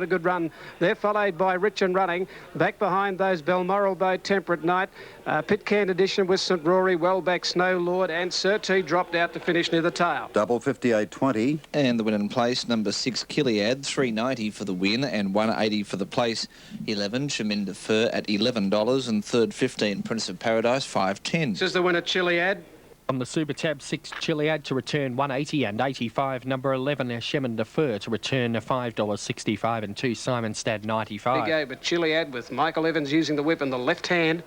A good run. They're followed by Rich and Running. Back behind those Balmoral Bow, Temperate Night. Pitcairn Edition with St Rory, well back Snow Lord, and Surtee dropped out to finish near the tail. Double 58.20. And the win in place, number 6 Kiliad, $3.90 for the win and $1.80 for the place. 11 Chaminda Fur at $11, and third 15 Prince of Paradise $5.10. This is the winner, Chiliad. On the Super Tab, 6 Chiliad to return $1.80 and $85. Number 11 Shemin Defer to return $5.65 and 2 Simon Stad $95. Big over Chiliad with Michael Evans using the whip in the left hand.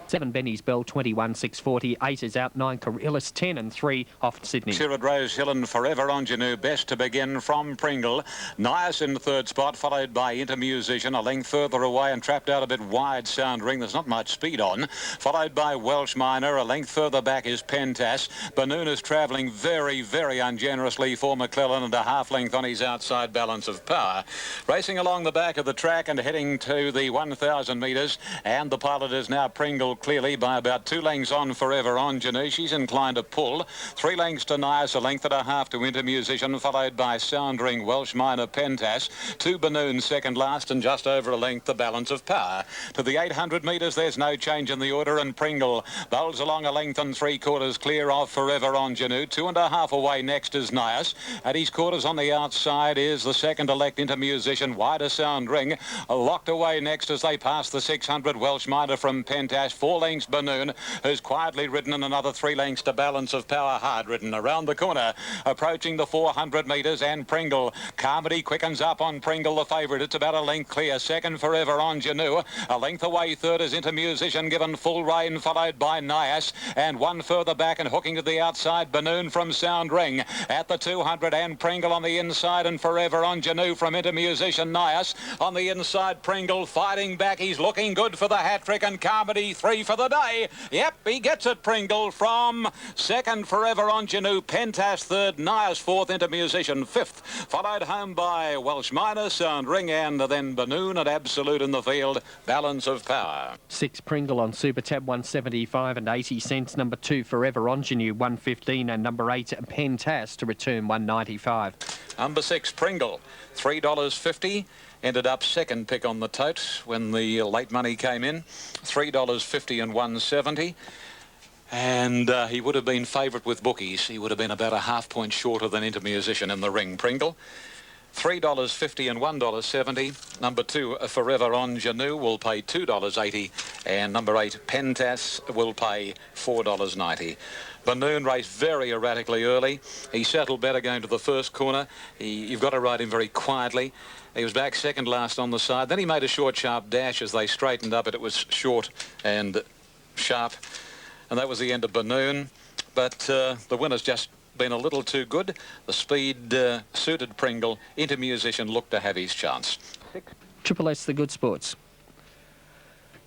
7 Benny's Bell 21,640. 8 is out. 9 Corellis 10 and 3 off Sydney. Sherwood Rose Hill and Forever Ingenue best to begin from Pringle. Nias in the third spot, followed by Intermusician a length further away and trapped out a bit wide. Sound Ring, there's not much speed on. Followed by Welsh Miner, a length further back is Pentas. Banoon is travelling very, very ungenerously for McClellan and a half length on his outside Balance of Power. Racing along the back of the track and heading to the 1,000 metres, and the pilot is now Pringle clearly by about 2 lengths on Forever Ingenue. She's inclined to pull. 3 lengths to Nias, a length and a half to Intermusician, followed by Sound Ring, Welsh Miner, Pentas. 2 Banoon second last, and just over a length the Balance of Power. To the 800 metres, there's no change in the order, and Pringle bowls along a length and 3/4 clear of Forever Ingenue. 2.5 away next is Nias. At his quarters on the outside is the second elect Intermusician, wider Sound Ring. Locked away next as they pass the 600, Welsh Miner from Pentas. 4 lengths Banoon, who's quietly ridden, and another 3 lengths to Balance of Power, hard ridden. Around the corner, approaching the 400 metres, and Pringle. Carmody quickens up on Pringle, the favourite. It's about a length clear. Second Forever Ingenue. A length away third is Intermusician, given full rein, followed by Nias. And 1 further back and hooking to the outside, Banoon from Sound Ring. At the 200, and Pringle on the inside, and Forever Ingenue from Intermusician. Nias on the inside, Pringle fighting back. He's looking good for the hat-trick, and Carmody 3 for the day. Yep, he gets it, Pringle, from second Forever Ingenue, Pentas third, Nias fourth, Intermusician fifth, followed home by Welsh Miner, Sound Ring, and then Banoon and Absolute in the field, Balance of Power. 6 Pringle on Super Tab 175 and 80 cents. Number 2 Forever Ingenue 115, and number 8 Pentas to return 195. Number 6 Pringle, $3.50. Ended up second pick on the tote when the late money came in. $3.50 and 170. And he would have been favourite with bookies. He would have been about a half point shorter than Intermusician in the ring. Pringle, $3.50 and $1.70. Number 2 Forever Ingenue will pay $2.80, and number 8 Pentas will pay $4.90. Banoon raced very erratically early. He settled better going to the first corner. You've got to ride him very quietly. He was back second last on the side. Then he made a short, sharp dash as they straightened up, but it was short and sharp. And that was the end of Banoon. But the winner's just been a little too good. The speed suited Pringle. Intermusician looked to have his chance. Triple S, the good sports.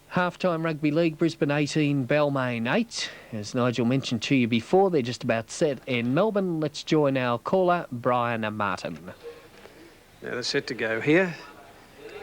Half-time Rugby League, Brisbane 18, Balmain 8. As Nigel mentioned to you before, they're just about set in Melbourne. Let's join our caller, Brian Martin. Now they're set to go here.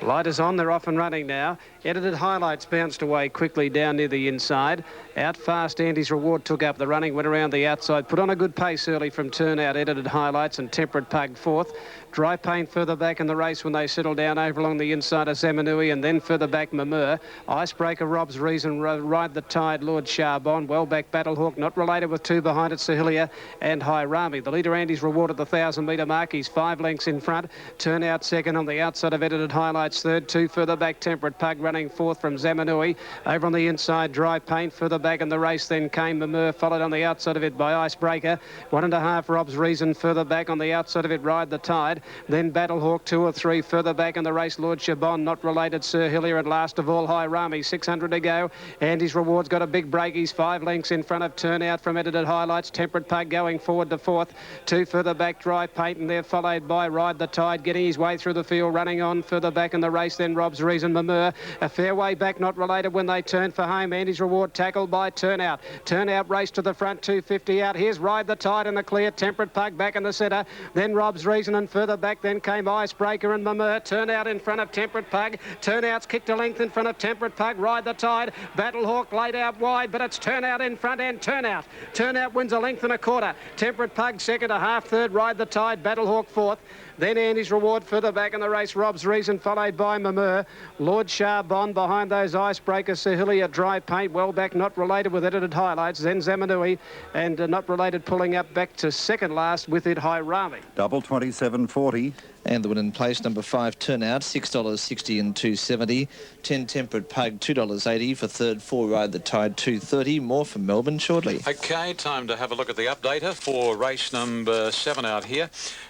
Light is on, they're off and running now. Edited Highlights bounced away quickly down near the inside. Out fast, Andy's Reward took up the running, went around the outside, put on a good pace early from turnout. Edited Highlights and Temperate Pug fourth. Dry Paint further back in the race when they settle down over along the inside of Zamanui, and then further back Mamur. Icebreaker, Rob's Reason, Ride the Tide, Lord Charbon. Well back Battlehawk, not related with 2 behind it, Sahilia and Hirami. The leader Andy's Reward at the 1,000 metre mark. He's 5 lengths in front. Turnout second on the outside of Edited Highlights third. 2 further back Temperate Pug running fourth from Zamanui. Over on the inside Dry Paint. Further back in the race then came Mamur, followed on the outside of it by Icebreaker. 1.5 Rob's Reason. Further back on the outside of it Ride the Tide. Then Battlehawk 2 or 3 further back in the race. Lord Chabon, not related, Sir Hillier, and last of all Hirami. 600 to go. Andy's Reward's got a big break. He's 5 lengths in front of Turnout from Edited Highlights. Temperate Pug going forward to fourth. 2 further back Dry Paint, and they're followed by Ride the Tide, getting his way through the field, running on further back in the race. Then Rob's Reason, Mamur. A fair way back, not related when they turn for home. Andy's Reward tackled by Turnout. Turnout race to the front, 250 out. Here's Ride the Tide in the clear. Temperate Pug back in the centre. Then Rob's Reason, and further back then came Icebreaker and Mamur. Turnout in front of Temperate Pug. Turnout's kicked a length in front of Temperate Pug. Ride the Tide. Battlehawk laid out wide, but it's Turnout in front, and Turnout. Turnout wins a length and a quarter. Temperate Pug second, a half third. Ride the Tide. Battlehawk fourth. Then Andy's Reward further back in the race. Rob's Reason followed by Mamur. Lord Charbon behind those icebreakers. Sahilia Dry Paint well back, not related with Edited Highlights. Then Zamanui and not related pulling up back to second last with it High Rami. Double 27.40. And the win in place, number 5, Turnout, $6.60 and $2.70. 10 Temperate Pug, $2.80 for third. 4 Ride the Tide, $2.30. More from Melbourne shortly. Okay, time to have a look at the updater for race number 7 out here.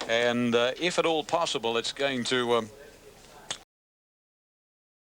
And if at all possible, it's going to